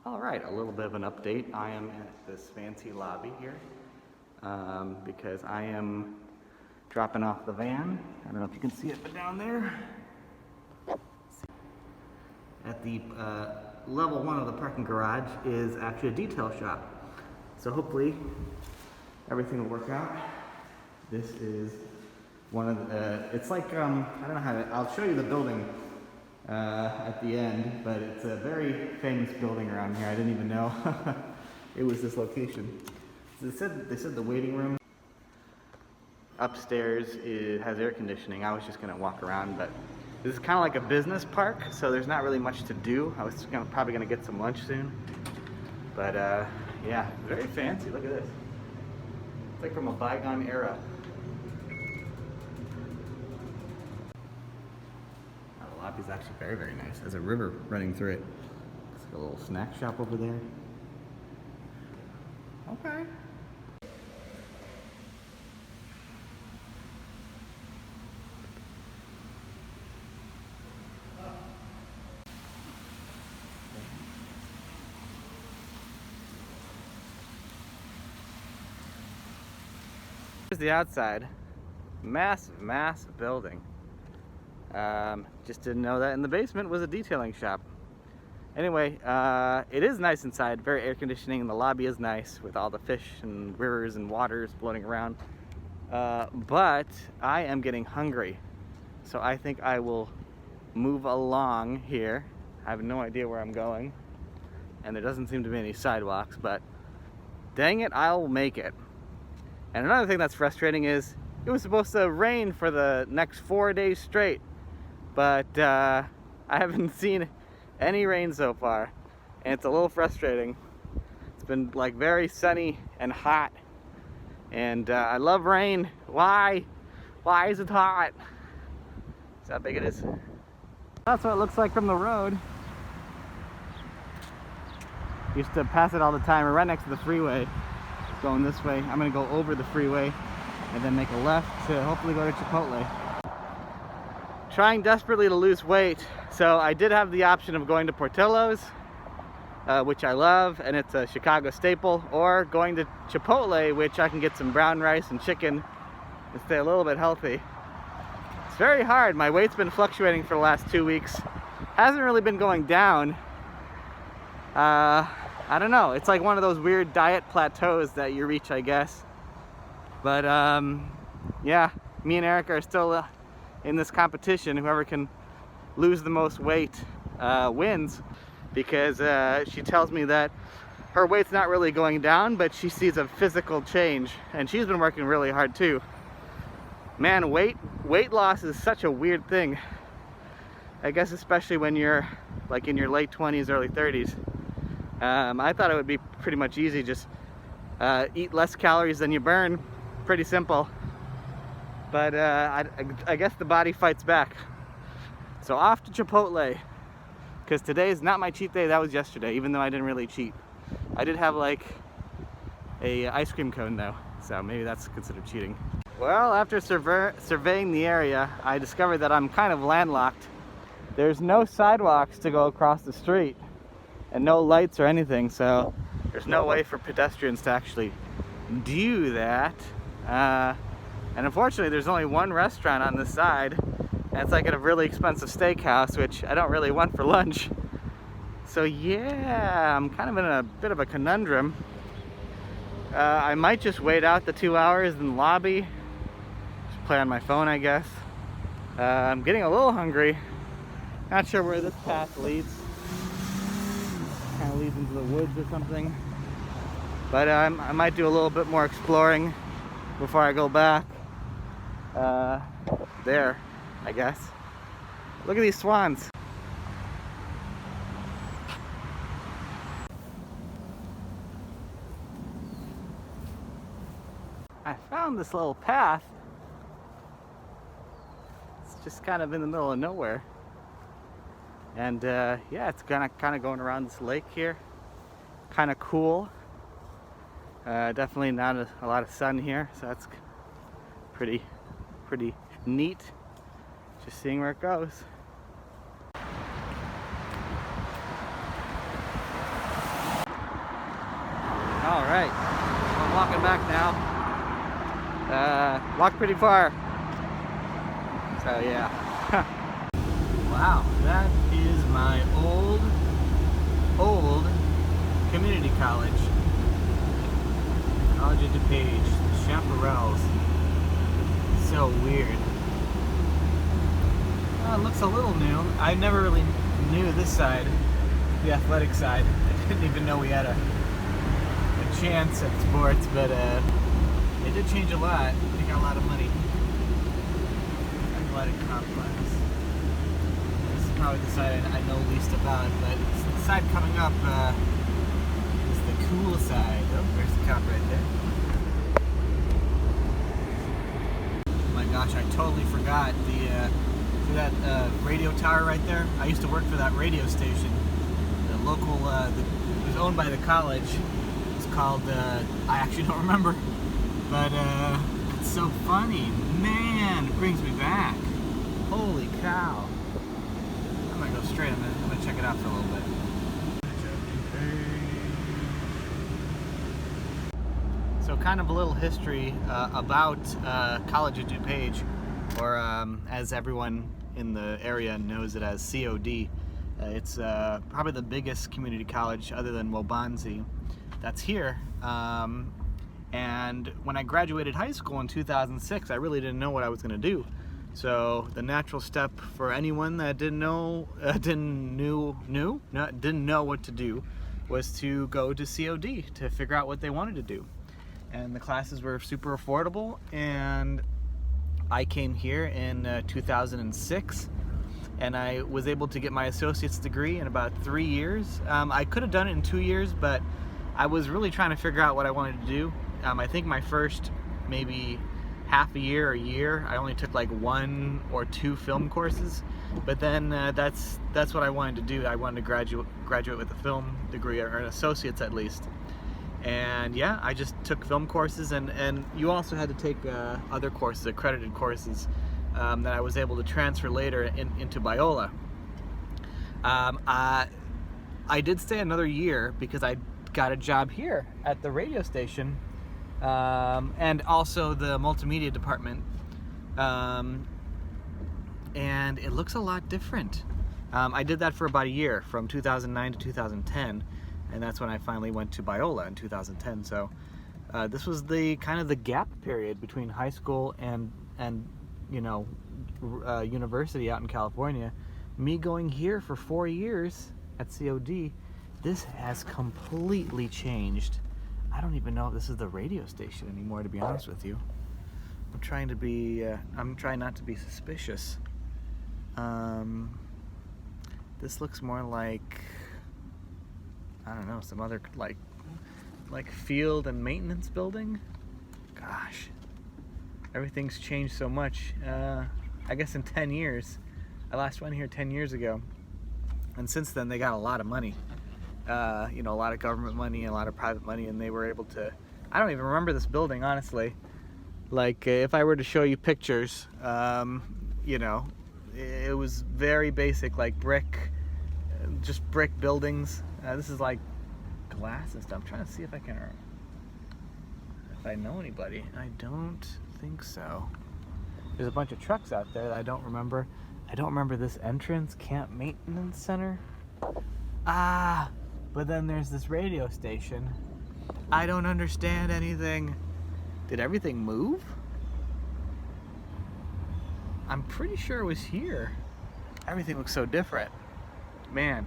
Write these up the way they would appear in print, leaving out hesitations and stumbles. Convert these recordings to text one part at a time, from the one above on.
All right, a little bit of an update. I am at this fancy lobby here because I am dropping off the van. I don't know if you can see it, but down there at the level 1 of the parking garage is actually a detail shop. So hopefully everything will work out. This is one of the, it's like, I don't know how to, I'll show you the building at the end, but it's a very famous building around here. I didn't even know it was this location. So they said the waiting room upstairs has air conditioning. I was just gonna walk around, but this is kind of like a business park, so there's not really much to do. I was probably gonna get some lunch soon, but yeah, very fancy. Look at this. It's like from a bygone era. The lobby is actually very, very nice. There's a river running through it. It's like a little snack shop over there. Okay. Here's the outside. Massive, massive building. Just didn't know that in the basement was a detailing shop. Anyway, it is nice inside, very air conditioning, and the lobby is nice with all the fish and rivers and waters floating around. But I am getting hungry, so I think I will move along here. I have no idea where I'm going, and there doesn't seem to be any sidewalks, but dang it, I'll make it. And another thing that's frustrating is it was supposed to rain for the next 4 days straight, but I haven't seen any rain so far, and it's a little frustrating. It's been like very sunny and hot, and I love rain. Why is it hot? See how big it is? That's what it looks like from the road. Used to pass it all the time. We're right next to the freeway. Going this way. I'm gonna go over the freeway and then make a left to hopefully go to Chipotle. Trying desperately to lose weight, so I did have the option of going to Portillo's, which I love, and it's a Chicago staple, or going to Chipotle, which I can get some brown rice and chicken and stay a little bit healthy. It's very hard. My weight's been fluctuating for the last 2 weeks. Hasn't really been going down. I don't know. It's like one of those weird diet plateaus that you reach, I guess. But yeah, me and Eric are still in this competition. Whoever can lose the most weight wins, because she tells me that her weight's not really going down, but she sees a physical change, and she's been working really hard too. Man, weight loss is such a weird thing. I guess especially when you're like in your late 20s, early 30s. I thought it would be pretty much easy, just eat less calories than you burn. Pretty simple. But I guess the body fights back. So off to Chipotle, because today is not my cheat day. That was yesterday, even though I didn't really cheat. I did have like a ice cream cone though, so maybe that's considered cheating. Well, after surveying the area, I discovered that I'm kind of landlocked. There's no sidewalks to go across the street, and no lights or anything, so there's no way for pedestrians to actually do that. And unfortunately, there's only one restaurant on this side, and it's like at a really expensive steakhouse, which I don't really want for lunch. So yeah, I'm kind of in a bit of a conundrum. I might just wait out the 2 hours in the lobby, just play on my phone, I guess. I'm getting a little hungry. Not sure where this path leads. Kind of leads into the woods or something, but I might do a little bit more exploring before I go back there, I guess. Look at these swans. I found this little path. It's just kind of in the middle of nowhere. And yeah, it's kind of going around this lake here. Kind of cool. Definitely not a lot of sun here, so that's pretty neat. Just seeing where it goes. Alright, I'm walking back now. Walked pretty far. So yeah. Wow, that is my old community college. College of DuPage, Chaparrals. So weird. It looks a little new. I never really knew this side, the athletic side. I didn't even know we had a chance at sports, but it did change a lot. They got a lot of money. Athletic complex. This is probably the side I know least about, but the side coming up is the cool side. Oh, there's the cop right there. Oh my gosh, I totally forgot see that radio tower right there? I used to work for that radio station. The local, it was owned by the college. It's called, I actually don't remember. But it's so funny. Man, it brings me back. Holy cow. I'm gonna go straight. I'm gonna check it out for a little bit. So kind of a little history about College of DuPage, or as everyone in the area knows it as COD. It's probably the biggest community college other than Waubonsie that's here. And when I graduated high school in 2006, I really didn't know what I was going to do. So the natural step for anyone that didn't know what to do was to go to COD to figure out what they wanted to do. And the classes were super affordable, and I came here in 2006, and I was able to get my associate's degree in about 3 years. I could have done it in 2 years, but I was really trying to figure out what I wanted to do. I think my first maybe half a year or a year, I only took like 1 or 2 film courses, but then that's what I wanted to do. I wanted to graduate with a film degree, or an associate's at least. And yeah, I just took film courses, and you also had to take other courses, accredited courses, that I was able to transfer later into Biola. I did stay another year because I got a job here at the radio station, and also the multimedia department, and it looks a lot different. I did that for about a year, from 2009 to 2010. And that's when I finally went to Biola in 2010. So this was the kind of the gap period between high school and you know, university out in California. Me going here for 4 years at COD, this has completely changed. I don't even know if this is the radio station anymore, to be honest with you. I'm trying not to be suspicious. This looks more like, I don't know, some other like field and maintenance building. Gosh, everything's changed so much. I guess in 10 years. I last went here 10 years ago, and since then they got a lot of money. You know, a lot of government money, a lot of private money, and they were able to, I don't even remember this building, honestly. Like, if I were to show you pictures, you know, it was very basic, like just brick buildings. This is like glass and stuff. I'm trying to see if I know anybody. I don't think so. There's a bunch of trucks out there that I don't remember. I don't remember this entrance, Camp Maintenance Center. But then there's this radio station. I don't understand anything. Did everything move? I'm pretty sure it was here. Everything looks so different. Man.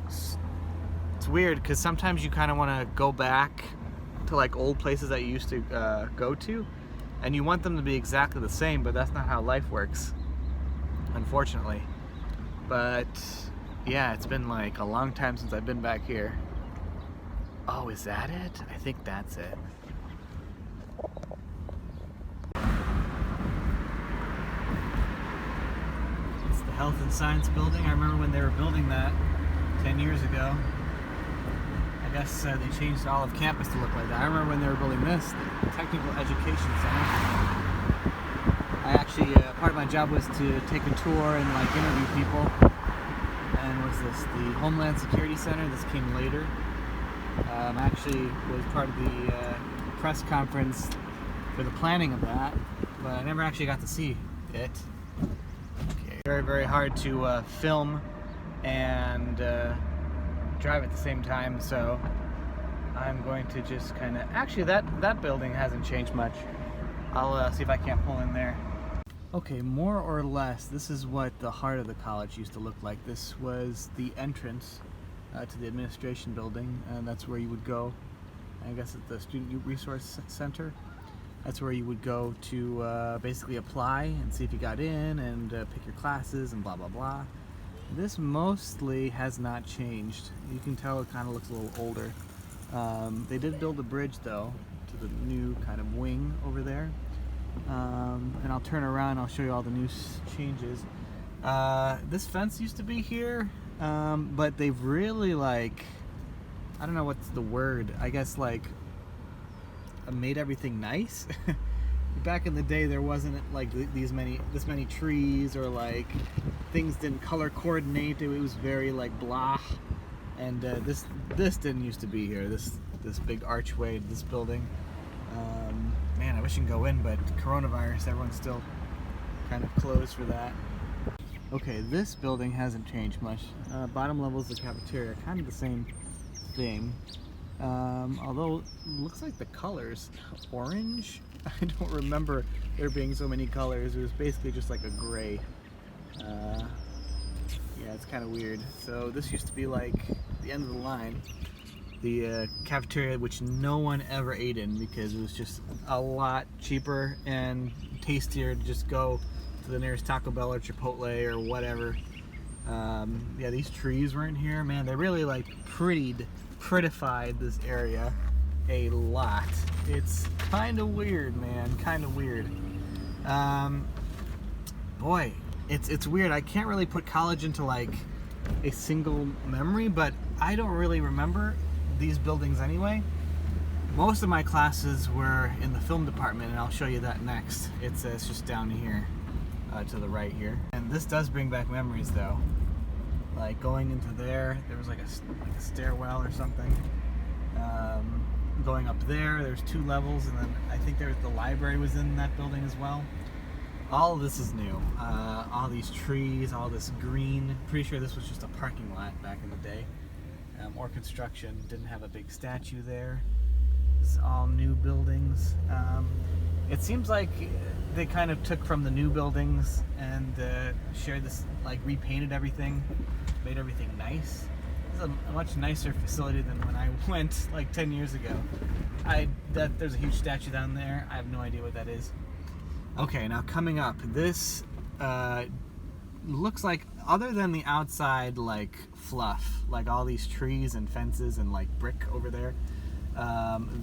It's weird, because sometimes you kind of want to go back to like old places that you used to go to, and you want them to be exactly the same, but that's not how life works, unfortunately. But yeah, it's been like a long time since I've been back here. Oh, is that it? I think that's it. It's the Health and Science Building. I remember when they were building that 10 years ago. I guess they changed all of campus to look like that. I remember when they were building this, the Technical Education Center. I actually, part of my job was to take a tour and like interview people. And was this the Homeland Security Center? This came later. Actually was part of the press conference for the planning of that, but I never actually got to see it. Okay. Very, very hard to film and drive at the same time, so I'm going to just kind of... Actually, that building hasn't changed much. I'll see if I can't pull in there. Okay, more or less, this is what the heart of the college used to look like. This was the entrance to the administration building, and that's where you would go. I guess at the Student Resource Center. That's where you would go to basically apply and see if you got in and pick your classes and blah blah blah. This mostly has not changed. You can tell it kind of looks a little older. They did build a bridge though to the new kind of wing over there. And I'll turn around, I'll show you all the new changes. This fence used to be here, but they've really, like, I don't know what's the word, I guess, like, made everything nice. Back in the day there wasn't like this many trees, or like things didn't color coordinate. It was very like blah, and this didn't used to be here. This big archway to this building. Man, I wish you could go in, but coronavirus, everyone's still kind of closed for that. Okay, this building hasn't changed much. Bottom level is the cafeteria, kind of the same thing. Although it looks like the colors orange. I don't remember there being so many colors. It was basically just like a gray. Yeah, it's kind of weird. So this used to be like the end of the line. The cafeteria, which no one ever ate in because it was just a lot cheaper and tastier to just go to the nearest Taco Bell or Chipotle or whatever. Yeah, these trees weren't here. Man, they really like prettified this area a lot. It's kind of weird, man, kind of weird. Boy, it's weird. I can't really put college into like a single memory, but I don't really remember these buildings anyway. Most of my classes were in the film department, and I'll show you that next. It's just down here to the right here. And this does bring back memories though. Like going into there was like a stairwell or something. Going up there's 2 levels, and then I think the library was in that building as well. All of this is new. All these trees, all this green. Pretty sure this was just a parking lot back in the day. Or construction. Didn't have a big statue there. It's all new buildings. It seems like they kind of took from the new buildings and shared this, like repainted everything, made everything nice. It's a much nicer facility than when I went like 10 years ago. There's a huge statue down there. I have no idea what that is. Okay, now coming up, this looks like, other than the outside like fluff, like all these trees and fences and like brick over there,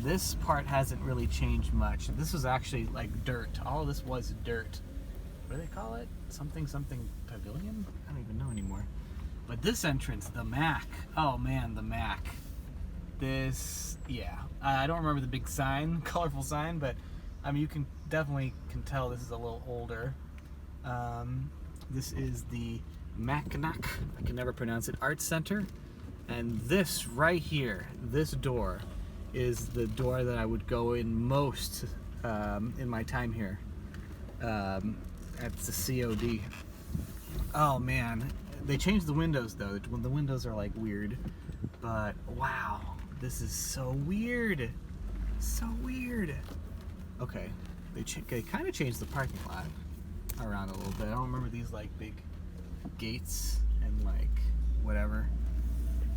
this part hasn't really changed much. This was actually like dirt. All of this was dirt. What do they call it? Something pavilion? I don't even know anymore. But this entrance, the Mac, oh man, the Mac. This, yeah, I don't remember the big sign, colorful sign, but I mean, you can definitely tell this is a little older. This is the Mackinac, I can never pronounce it, Art Center. And this right here, this door, is the door that I would go in most in my time here at the COD. Oh man, they changed the windows though. The windows are like weird, but wow, this is so weird. So weird. Okay, they kind of changed the parking lot around a little bit. I don't remember these like big gates and like whatever.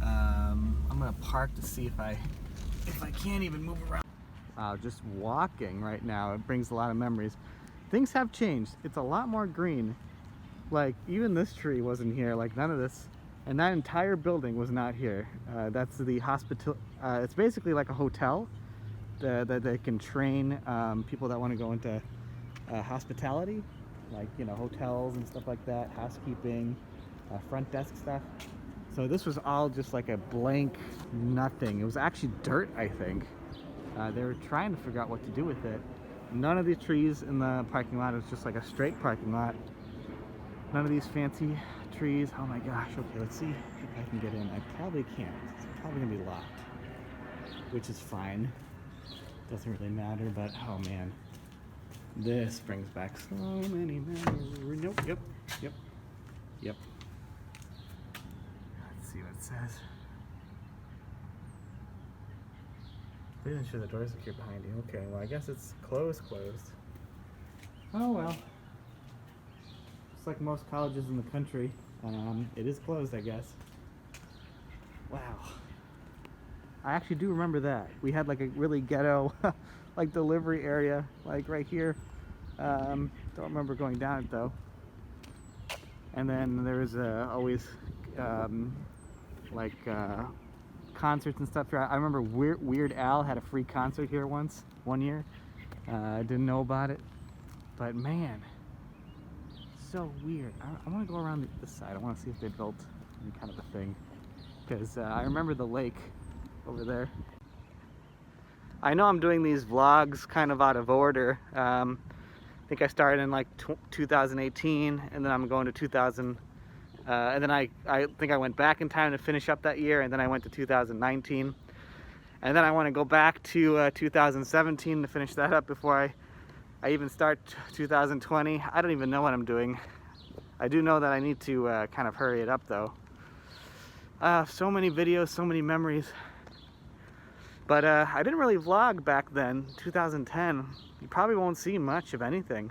I'm gonna park to see if I can't even move around. Wow, just walking right now, it brings a lot of memories. Things have changed. It's a lot more green. Like even this tree wasn't here, like none of this, and that entire building was not here. That's the hospital. It's basically like a hotel that they can train people that want to go into hospitality, like, you know, hotels and stuff like that, housekeeping, front desk stuff. So this was all just like a blank nothing. It was actually dirt, I think. They were trying to figure out what to do with it. None of the trees in the parking lot. It was just like a straight parking lot. None of these fancy trees. Oh my gosh. Okay, let's see if I can get in. I probably can't. It's probably gonna be locked. which is fine. Doesn't really matter, but oh man, this brings back so many memories. Nope, yep. Let's see what it says. Please ensure the doors are secure behind you. Okay, well I guess it's closed. Oh well. Just like most colleges in the country, it is closed, I guess. Wow. I actually do remember that. We had like a really ghetto like delivery area like right here. Don't remember going down it though. And then there was always concerts and stuff here. I remember Weird Al had a free concert here one year. I didn't know about it, but man, so weird. I want to go around this side. I want to see if they built any kind of a thing, because I remember the lake over there. I know I'm doing these vlogs kind of out of order. I think I started in like 2018, and then I'm going to 2000. And then I think I went back in time to finish up that year, and then I went to 2019. And then I want to go back to 2017 to finish that up before I even start 2020. I don't even know what I'm doing. I do know that I need to kind of hurry it up though. So many videos, so many memories. But I didn't really vlog back then, 2010. You probably won't see much of anything.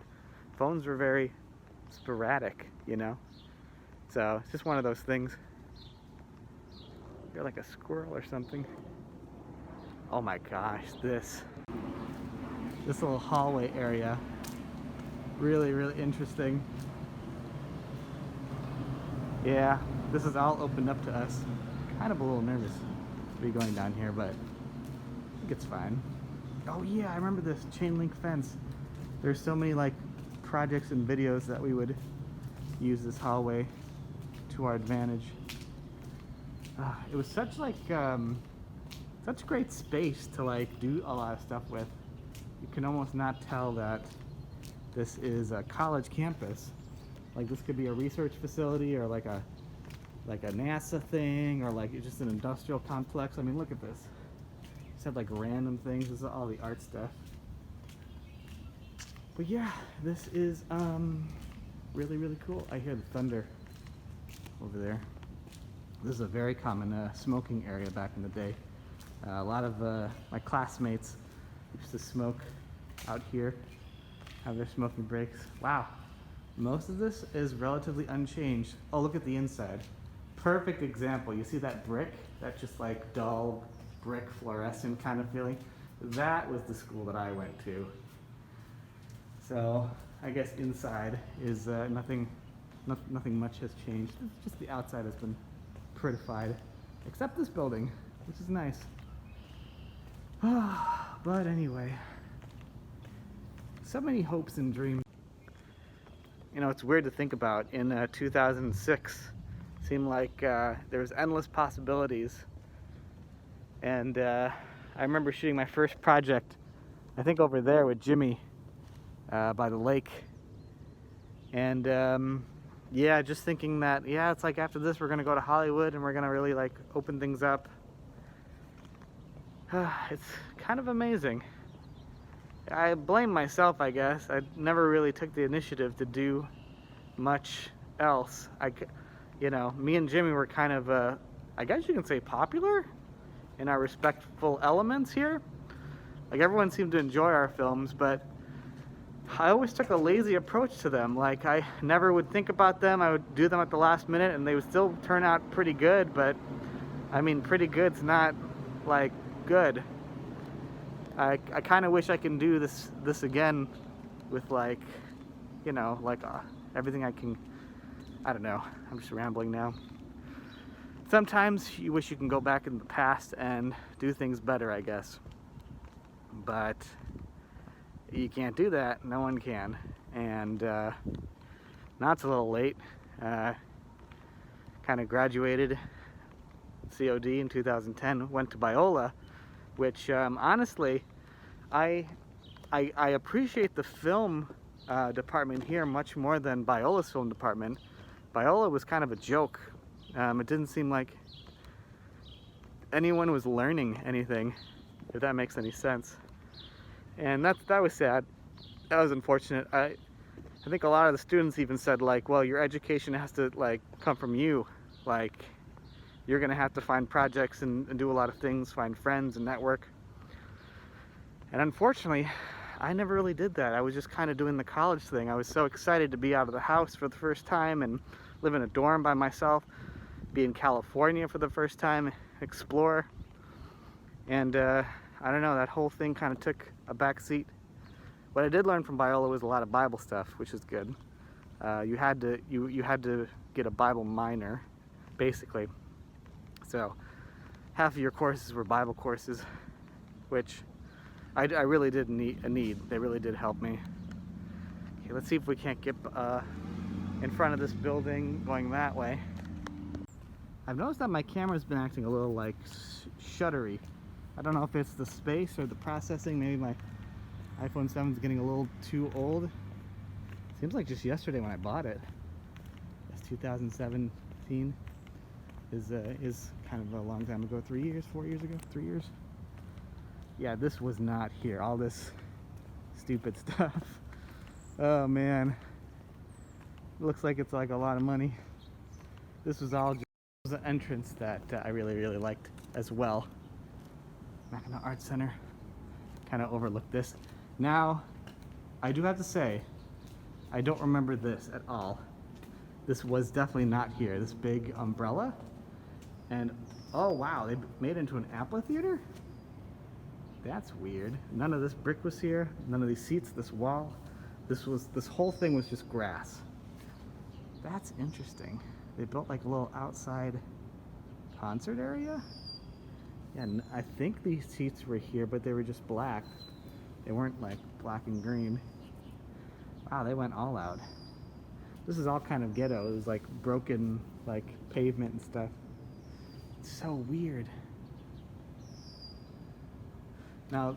Phones were very sporadic, you know? So it's just one of those things. You're like a squirrel or something. Oh my gosh, this little hallway area, really interesting. Yeah, this is all opened up to us. Kind of a little nervous to be going down here, but I think it's fine. Oh yeah, I remember this chain link fence. There's so many like projects and videos that we would use this hallway to our advantage. It was such like such great space to like do a lot of stuff with. You can almost not tell that this is a college campus. Like this could be a research facility or like a NASA thing, or like just an industrial complex. I mean, look at this. Just had like random things. This is all the art stuff. But yeah, this is really cool. I hear the thunder over there. This is a very common smoking area back in the day. A lot of my classmates used to smoke out here, have their smoking breaks. Wow, most of this is relatively unchanged. Oh, look at the inside. Perfect example. You see that brick? That just like dull brick fluorescent kind of feeling? That was the school that I went to. So I guess inside is nothing much has changed. It's just the outside has been prettified, except this building, which is nice. But anyway, so many hopes and dreams. You know, it's weird to think about. In 2006, it seemed like there was endless possibilities. And I remember shooting my first project, I think over there with Jimmy, by the lake. And yeah, just thinking that, yeah, it's like after this we're gonna go to Hollywood and we're gonna really like open things up. It's kind of amazing. I blame myself, I guess. I never really took the initiative to do much else. You know, me and Jimmy were kind of, I guess you can say, popular in our respectful elements here. Like everyone seemed to enjoy our films, but I always took a lazy approach to them. Like I never would think about them. I would do them at the last minute and they would still turn out pretty good, but I mean, pretty good's not like good. I kind of wish I can do this again with like, you know, like everything I can. I don't know, I'm just rambling now. Sometimes you wish you can go back in the past and do things better, I guess. But you can't do that, no one can. And now it's a little late. Kind of graduated COD in 2010, went to Biola, which honestly, I appreciate the film department here much more than Biola's film department. Biola was kind of a joke. It didn't seem like anyone was learning anything. if that makes any sense. And that was sad. That was unfortunate. I think a lot of the students even said, like, well, your education has to, like, come from you. Like, you're gonna have to find projects and do a lot of things, find friends and network. And unfortunately, I never really did that. I was just kind of doing the college thing. I was so excited to be out of the house for the first time and live in a dorm by myself, be in California for the first time, explore. And I don't know, that whole thing kind of took a back seat. What I did learn from Biola was a lot of Bible stuff, which is good. You had to get a Bible minor, basically. So half of your courses were Bible courses, which I really did need. They really did help me. Okay, let's see if we can't get in front of this building going that way. I've noticed that my camera's been acting a little like shuttery. I don't know if it's the space or the processing. Maybe my iPhone 7 is getting a little too old. Seems like just yesterday when I bought it. It's 2017 is kind of a long time ago. 3 years, 4 years ago, 3 years. Yeah, this was not here. All this stupid stuff. Oh man, it looks like it's like a lot of money. This was all just an entrance that I really liked as well. Mackinac Art Center. Kind of overlooked this. Now, I do have to say, I don't remember this at all. This was definitely not here. This big umbrella. And, oh wow, they made it into an amphitheater? That's weird. None of this brick was here. None of these seats, this wall. This whole thing was just grass. That's interesting. They built like a little outside concert area? Yeah, I think these seats were here, but they were just black. They weren't like black and green. Wow, they went all out. This is all kind of ghetto. It was like broken like pavement and stuff. It's so weird. Now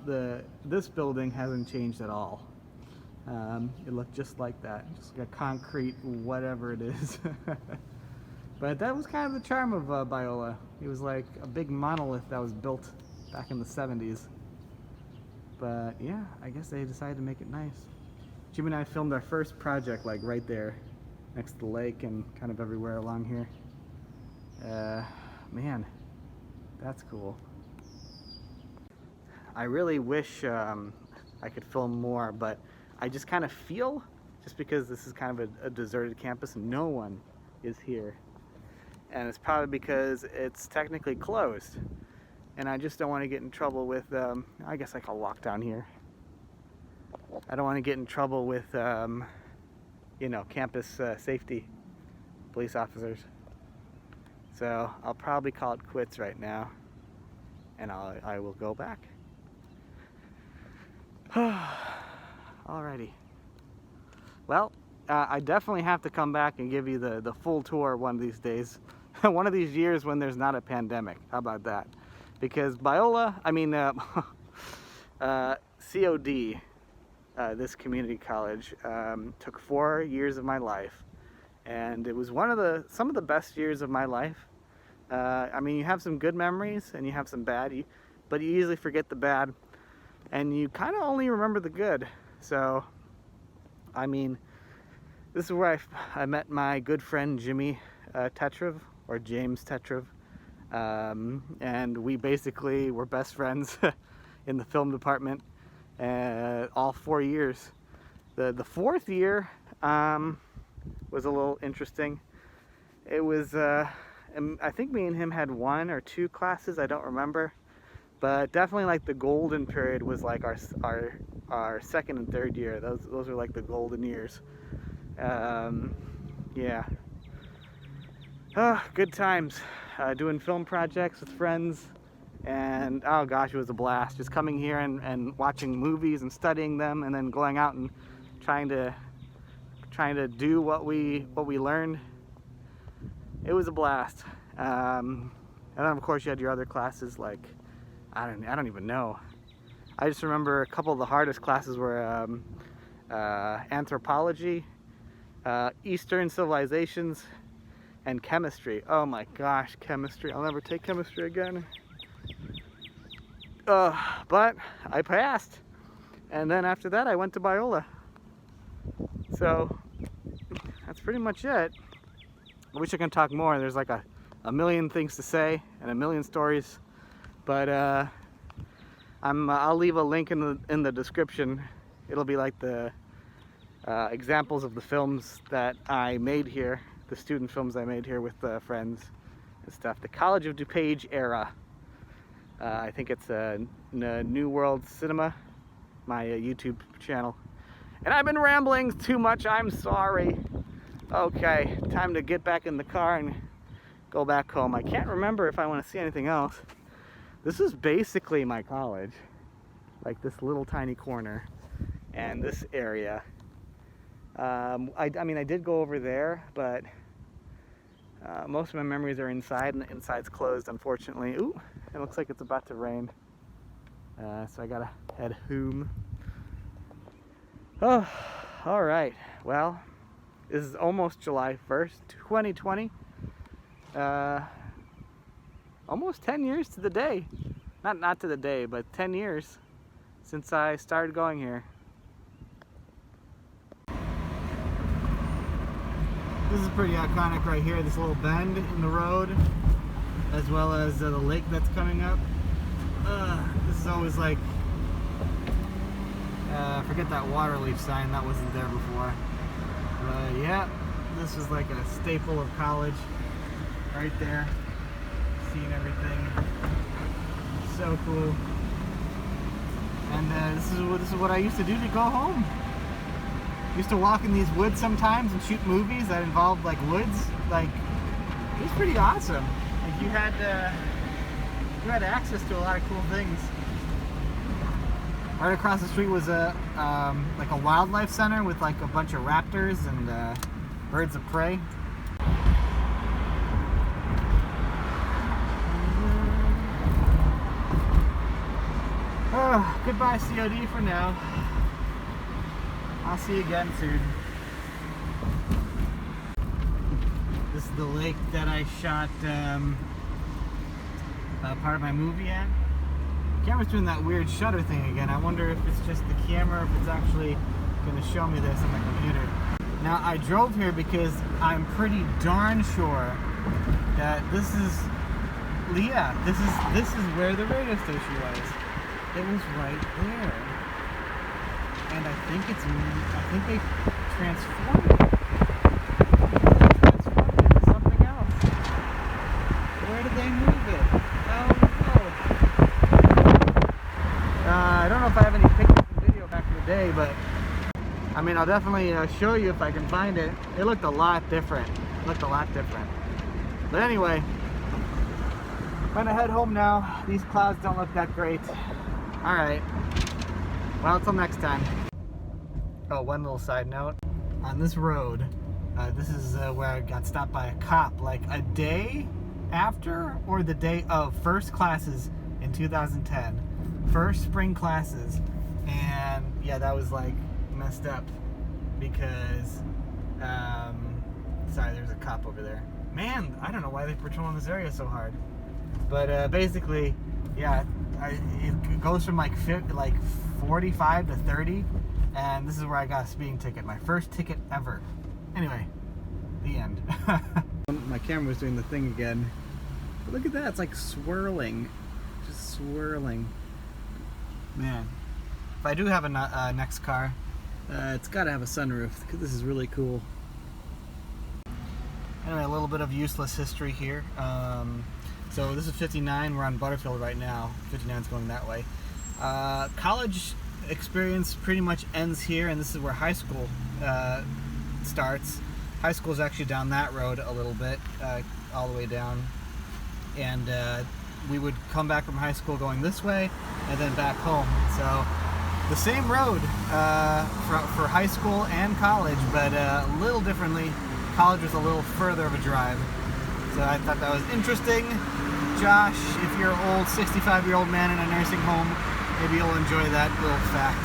this building hasn't changed at all. It looked just like that, just like a concrete whatever it is. But that was kind of the charm of Biola. It was like a big monolith that was built back in the 70s. But yeah, I guess they decided to make it nice. Jim and I filmed our first project like right there, next to the lake and kind of everywhere along here. Man, that's cool. I really wish I could film more, but I just kind of feel, just because this is kind of a deserted campus, no one is here. And it's probably because it's technically closed. And I just don't want to get in trouble with, I guess I can walk down here. I don't want to get in trouble with, you know, campus safety, police officers. So I'll probably call it quits right now, and I will go back. Alrighty. Well, I definitely have to come back and give you the full tour one of these days. One of these years when there's not a pandemic. How about that? Because Biola, I mean, COD, this community college, took 4 years of my life. And it was some of the best years of my life. I mean, you have some good memories and you have some bad, but you easily forget the bad. And you kind of only remember the good. So, I mean, this is where I met my good friend Jimmy Tetrov, or James Tetrov. And we basically were best friends in the film department all 4 years. The fourth year was a little interesting. It was, I think me and him had 1 or 2 classes, I don't remember. But definitely like the golden period was like our second and third year. Those were like the golden years. Yeah. Oh, good times. Doing film projects with friends. And oh gosh, it was a blast. Just coming here and watching movies and studying them, and then going out and trying to do what we learned. It was a blast. And then of course you had your other classes like, I don't even know. I just remember a couple of the hardest classes were anthropology, Eastern civilizations, and chemistry. Oh my gosh, chemistry. I'll never take chemistry again. But I passed. And then after that, I went to Biola. So that's pretty much it. I wish I could talk more. There's like a million things to say and a million stories. But I'll leave a link in the description. It'll be like the examples of the films that I made here, the student films I made here with friends and stuff. The College of DuPage era. I think it's New World Cinema, my YouTube channel. And I've been rambling too much, I'm sorry. Okay, time to get back in the car and go back home. I can't remember if I want to see anything else. This is basically my college. Like this little tiny corner and this area. I mean, I did go over there, but most of my memories are inside, and the inside's closed, unfortunately. Ooh, it looks like it's about to rain. So I gotta head home. Oh, all right. Well, this is almost July 1st, 2020. Almost 10 years to the day. Not to the day, but 10 years since I started going here. This is pretty iconic right here, this little bend in the road, as well as the lake that's coming up. This is always like, forget that water leaf sign, that wasn't there before. But yeah, this was like a staple of college, right there, seeing everything. So cool. And this is what I used to do to go home. Used to walk in these woods sometimes and shoot movies that involved like woods. Like, it was pretty awesome. Like you had access to a lot of cool things. Right across the street was like a wildlife center with like a bunch of raptors and birds of prey. Oh, goodbye COD for now. I'll see you again soon. This is the lake that I shot part of my movie at. The camera's doing that weird shutter thing again. I wonder if it's just the camera or if it's actually going to show me this on my computer. Now, I drove here because I'm pretty darn sure that this is where the radio station was. It was right there. And I think they transformed it. Into something else. Where did they move it? I don't know if I have any pictures and video back in the day, but I mean, I'll definitely show you if I can find it. It looked a lot different. But anyway, I'm gonna head home now. These clouds don't look that great. All right. Well, until next time. Oh, one little side note. On this road, this is where I got stopped by a cop like a day after or the day of first classes in 2010. First spring classes. And yeah, that was like messed up because, sorry, there's a cop over there. Man, I don't know why they're patrolling this area so hard. But basically, yeah, it goes from like 45 to 30, and this is where I got a speeding ticket, my first ticket ever. Anyway, the end. My camera was doing the thing again. But look at that, it's like swirling, just swirling. Man, if I do have a next car, it's got to have a sunroof because this is really cool. Anyway, a little bit of useless history here. So this is 59, we're on Butterfield right now. 59's going that way. College experience pretty much ends here, and this is where high school starts. High school is actually down that road a little bit, all the way down. And we would come back from high school going this way, and then back home. So the same road for high school and college, but a little differently. College was a little further of a drive. So I thought that was interesting. Josh, if you're an old 65-year-old man in a nursing home, maybe you'll enjoy that little fact.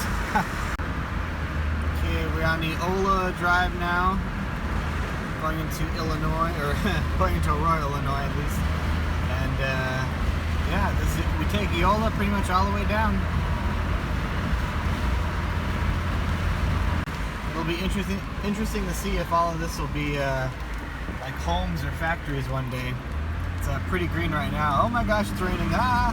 Okay, we're on the Ola Drive now, going into Illinois, or going into Aurora, Illinois at least. And yeah, we take Eola pretty much all the way down. It'll be interesting to see if all of this will be like homes or factories one day. It's pretty green right now. Oh my gosh, it's raining. Ah!